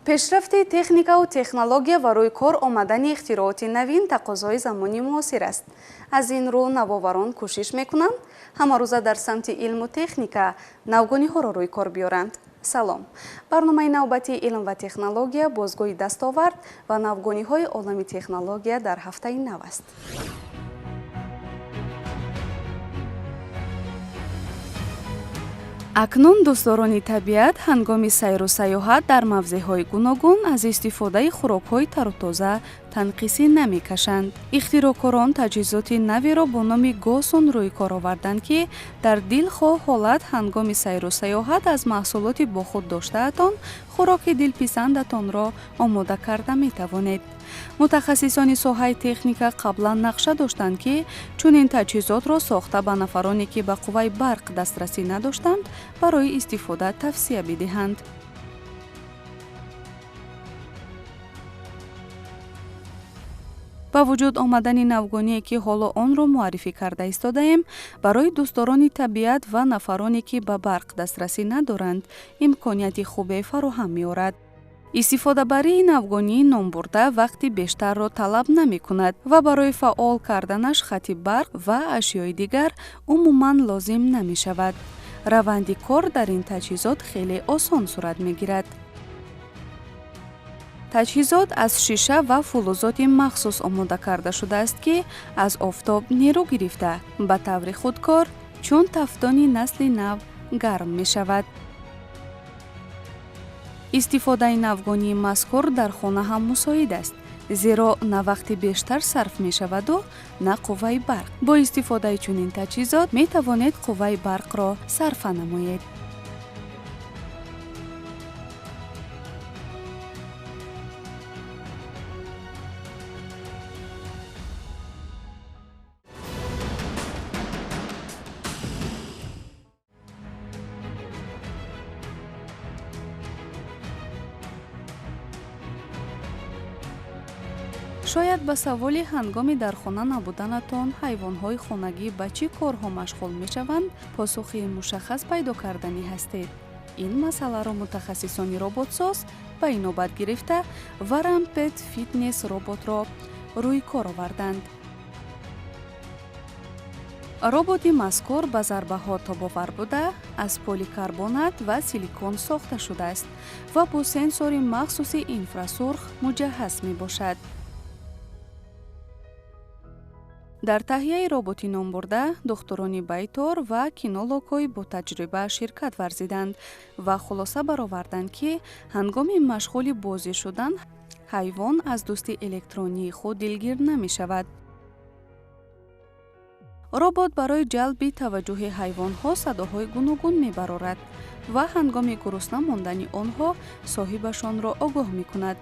пешрафти техникаву технология ва рӯи кор омадани ихтирооти навин тақозои замони муосир аст. Аз ин рӯ навоварон кӯшиш мекунанд ҳамарӯза дар самти илму техника навгониҳоро рӯи кор биёранд. салом. барномаи навбати илм ва технология бозгоҳи дастовард ва навгониҳои олами технология дар ҳафтаи нав аст. акнун дӯстдорони табиат ҳангоми сайру сайёҳат дар мавзеъҳои гуногун аз истифодаи хӯрокҳои тарутоза танқисӣ намекашанд. ихтироъкорон таҷҳизоти наверо бо номи Госон рӯи кор оварданд, ки дар дилхоҳ ҳолат ҳангоми сайру сайёҳат аз маҳсулоти бо худ доштаатон хӯроки дилписандатонро омода карда метавонед. мутахассисони соҳаи техника қаблан нақша доштанд, ки чунин таҷҳизотро сохта ба нафароне, ки ба қувваи барқ дастрасӣ надоштанд, барои истифода тавсия бидиҳанд. ба вуҷуд омадани навгоние, ки ҳоло онро муаррифӣ карда истодаем, барои дӯстдорони табиат ва нафароне, ки ба барқ дастрасӣ надоранд, имконияти хубе фароҳам меорад. истифодабарии навгонии номбурда вақти бештарро талаб намекунад ва барои фаъол карданаш хати барқ ва ашёи дигар умуман лозим намешавад. раванди кор дар ин таҷҳизот хеле осон сурат мегирад. таҷҳизот аз шиша ва фулузоти махсус омода карда шудааст, ки аз офтоб нерӯ гирифта ба таври худкор чун тафтони насли нав гарм мешавад. истифодаи навгонии мазкур дар хона ҳам мусоид аст, зеро на вақти бештар сарф мешаваду на қувваи барқ. бо истифодаи чунин таҷҳизот метавонед қувваи барқро сарфа намоед. шояд ба саволи ҳангоми дар хона набуданатон ҳайвонҳои хонагӣ ба чӣ корҳо машғул мешаванд, посухи мушаххас пайдо карданӣ ҳастед. ин масъаларо мутахассисони роботсоз ба инобат гирифта Varam Pet Fitness роботро рӯи кор оварданд. роботи мазкур ба зарбаҳо тобовар буда, аз поликарбонат ва силикон сохта шудааст ва бо сенсори махсуси инфрасурх муҷаҳҳаз мебошад. дар таҳияи роботи номбурда духтурони байтор ва кинологҳои бо таҷриба ширкат варзиданд ва хулоса бароварданд, ки ҳангоми машғули бозӣ шудан ҳайвон аз дӯсти электронии худ дилгир намешавад. робот барои ҷалби таваҷҷӯҳи ҳайвонҳо садоҳои гуногун мебарорад ва ҳангоми гурусна мондани онҳо соҳибашонро огоҳ мекунад.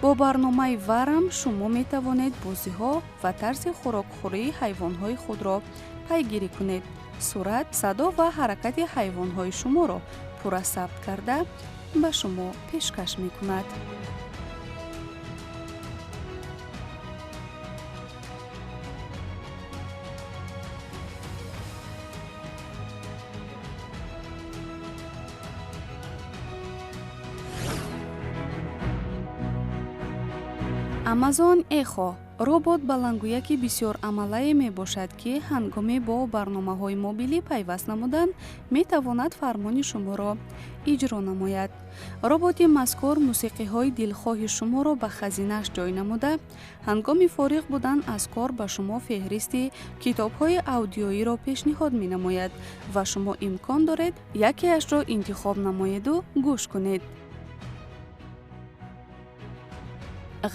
бо барномаи Varam шумо метавонед бозиҳо ва тарзи хӯрокхӯрии ҳайвонҳои худро пайгирӣ кунед. сурат, садо ва ҳаракати ҳайвонҳои шуморо пурра сабт карда ба шумо пешкаш мекунад. Amazon Echo робот балангӯяки бисёр амалае мебошад, ки ҳангоми бо барномаҳои мобилӣ пайваст намудан метавонад фармони шуморо иҷро намояд. роботи мазкур мусиқиҳои дилхоҳи шуморо ба хазинааш ҷой намуда, ҳангоми фориғ будан аз кор ба шумо феҳристи китобҳои аудиоиро пешниҳод менамояд ва шумо имкон доред якеашро интихоб намоеду гӯш кунед.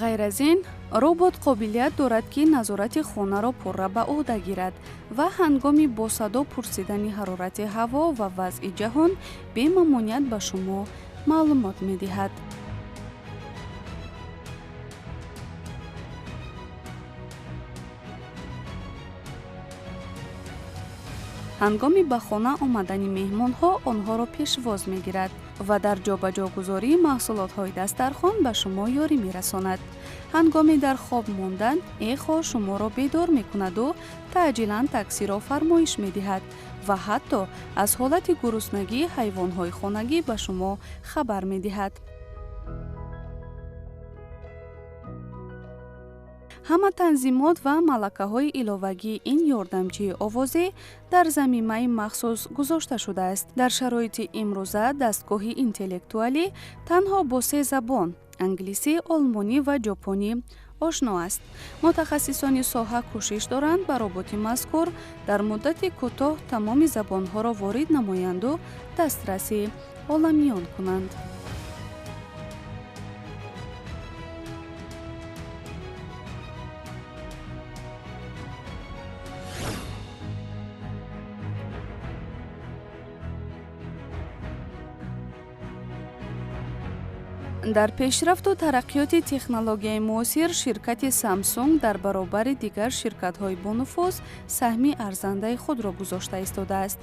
ғайр аз ин, робот қобилият дорад, ки назорати хонаро пурра ба ӯҳда гирад ва ҳангоми бо садо пурсидани ҳарорати ҳаво ва вазъи ҷаҳон бемамоният ба шумо маълумот медиҳад. ҳангоми ба хона омадани меҳмонҳо онҳоро пешвоз мегирад ва дар ҷобаҷогузории маҳсулотҳои дастархон ба шумо ёрӣ мерасонад. ҳангоми дар хоб мондан, Эхо шуморо бедор мекунаду таъҷилан таксиро фармоиш медиҳад ва ҳатто аз ҳолати гуруснагии ҳайвонҳои хонагӣ ба шумо хабар медиҳад. ҳама танзимот ва малакаҳои иловагии ин ёрдамчии овозӣ дар замимаи махсус гузошта шудааст. Дар шароити имрӯза дастгоҳи интеллектуалӣ танҳо бо 3 забон — англисӣ, олмонӣ ва ҷопонӣ — ошно аст. мутахассисони соҳа кӯшиш доранд ба роботи мазкур дар муддати кӯтоҳ тамоми забонҳоро ворид намоянду дастрасӣ оламиён кунанд. дар пешрафту тараққиёти технологияи муосир ширкати Samsung дар баробари дигар ширкатҳои бонуфуз саҳми арзандаи худро гузошта истодааст.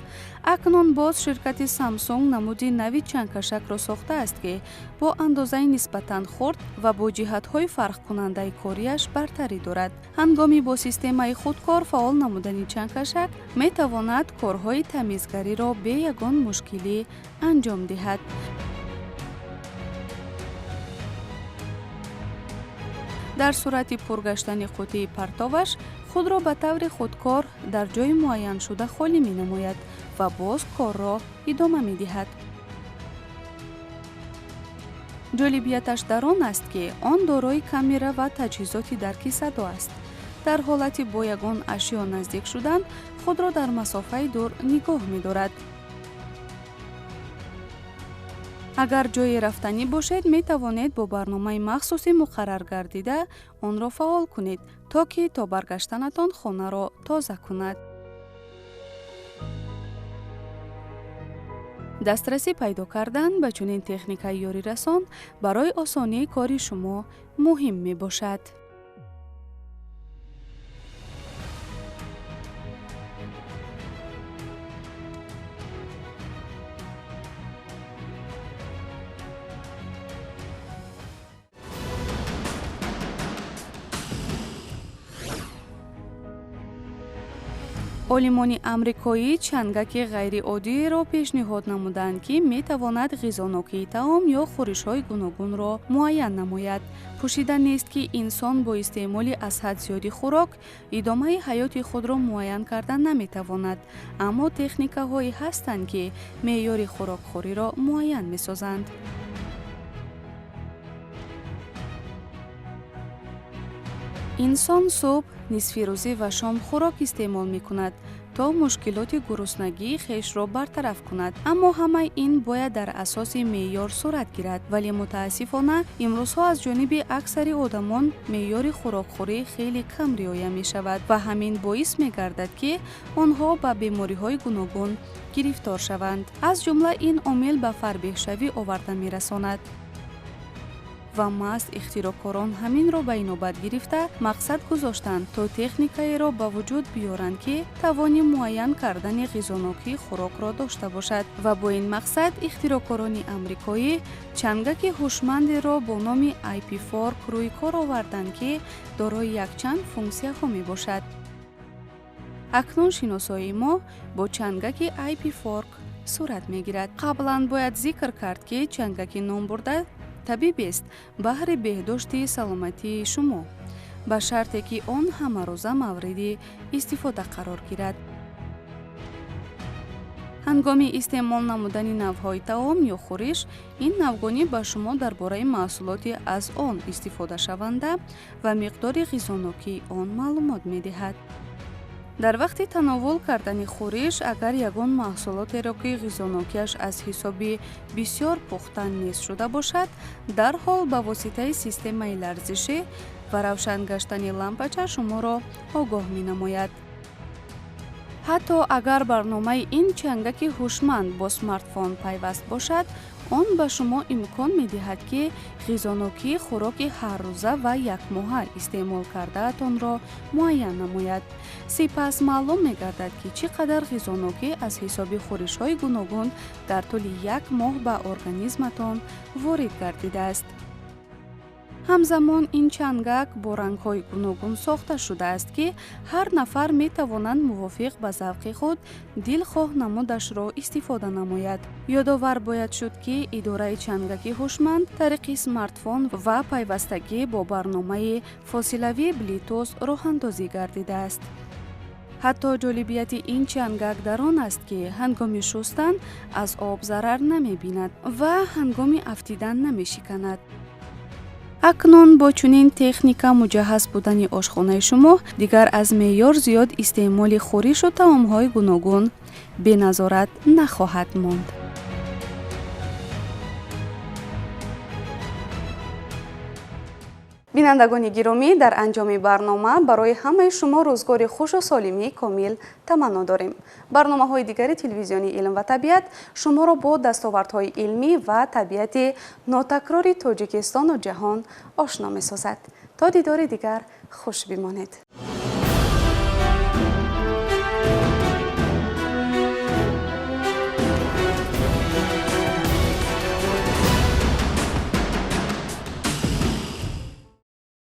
акнун боз ширкати Samsung намуди нави чангкашакро сохтааст, ки бо андозаи нисбатан хурд ва бо ҷиҳатҳои фарқкунандаи корияш бартарӣ дорад. ҳангоми бо системаи худкор фаъол намудани чангкашак метавонад корҳои тамизгариро бе ягон мушкилӣ анҷом диҳад. дар сурати пургаштани қутии партоваш худро ба таври худкор дар ҷойи муайяншуда холӣ менамояд ва боз корро идома медиҳад. ҷолибияташ дар он аст, ки он дорои камера ва таҷҳизоти дарки садо аст. дар ҳолати бо ягон ашё наздик шудан худро дар масофаи дур нигоҳ медорад. агар ҷое рафтанӣ бошед, метавонед бо барномаи махсуси муқаррар гардида онро фаъол кунед, то ки то баргаштанатон хонаро тоза кунад. дастрасӣ пайдо кардан ба чунин техникаи ёрирасон барои осонии кори шумо муҳим мебошад. олимони амрикоӣ чангаки ғайриоддиеро пешниҳод намуданд, ки метавонад ғизонокии таом ё хӯришҳои гуногунро муайян намояд. пӯшида нест, ки инсон бо истеъмоли аз ҳад зиёди хӯрок идомаи ҳаёти худро муайян кардан наметавонад, аммо техникаҳое ҳастанд, ки меъёри хӯрокхӯриро муайян месозанд. инсон субҳ, нисфирӯзӣ ва шом хӯрок истеъмол мекунад, то мушкилоти гуруснагии хешро бартараф кунад. аммо ҳамаи ин бояд дар асоси меъёр сурат гирад, вале мутаассифона имрӯзҳо аз ҷониби аксари одамон меъёри хӯрокхӯрӣ хеле кам риоя мешавад ва ҳамин боис мегардад, ки онҳо ба бемориҳои гуногун гирифтор шаванд. аз ҷумла ин омил ба фарбеҳшавӣ оварда мерасонад. ва маҳз ихтироъкорон ҳаминро ба инобат гирифта мақсад гузоштанд, то техникаеро ба вуҷуд биёранд, ки тавони муайян кардани ғизонокии хӯрокро дошта бошад. ва бо ин мақсад ихтироъкорони амрикоӣ чангаки ҳушмандеро бо номи IP Fork рӯи кор оварданд, ки дорои якчанд функсияҳо мебошад. акнун шиносоии мо бо чангаки IP Fork сурат мегирад. қаблан бояд зикр кард, ки чангаки номбурда табибест баҳри беҳдошти саломатии шумо, ба шарте ки он ҳамарӯза мавриди истифода қарор гирад. ҳангоми истеъмол намудани навъҳои таом ё хӯриш, ин навгонӣ ба шумо дар бораи маҳсулоти аз он истифодашаванда ва миқдори ғизонокии он маълумот медиҳад. дар вақти тановул кардани хӯриш, агар ягон маҳсулотеро, ки ғизонокияш аз ҳисоби бисёр пухта нест шуда бошад, дарҳол ба воситаи системаи ларзишӣ ва равшан гаштани лампача шуморо огоҳ менамояд. ҳатто агар барномаи ин чангаки ҳушманд бо смартфон пайваст бошад, он ба шумо имкон медиҳад, ки ғизонокии хӯроки ҳаррӯза ва якмоҳа истеъмол кардаатонро муайян намояд. сипас маълум мегардад, ки чӣ қадар ғизонокӣ аз ҳисоби хӯришҳои гуногун дар тӯли як моҳ ба организматон ворид гардидааст. ҳамзамон ин чангак бо рангҳои гуногун сохта шудааст, ки ҳар нафар метавонанд мувофиқ ба завқи худ дилхоҳ намудашро истифода намояд. ёдовар бояд шуд, ки идораи чангаки ҳушманд тариқи смартфон ва пайвастагӣ бо барномаи фосилавии Bluetooth роҳандозӣ гардидааст. ҳатто ҷолибияти ин чангак дар он аст, ки ҳангоми шустан аз об зарар намебинад ва ҳангоми афтидан намешиканад. акнун бо чунин техника муҷаҳҳаз будани ошхонаи шумо дигар аз меъёр зиёд истеъмоли хӯришу таомҳои гуногун беназорат нахоҳад монд. бинандагони гиромӣ, дар анҷоми барнома барои ҳамаи шумо рӯзгори хушу солимии комил таманно дорем. барномаҳои дигари телевизиони илм ва табиат шуморо бо дастовардҳои илмӣ ва табиати нотакрори Тоҷикистону ҷаҳон ошно месозад. то дидори дигар хуш бимонед.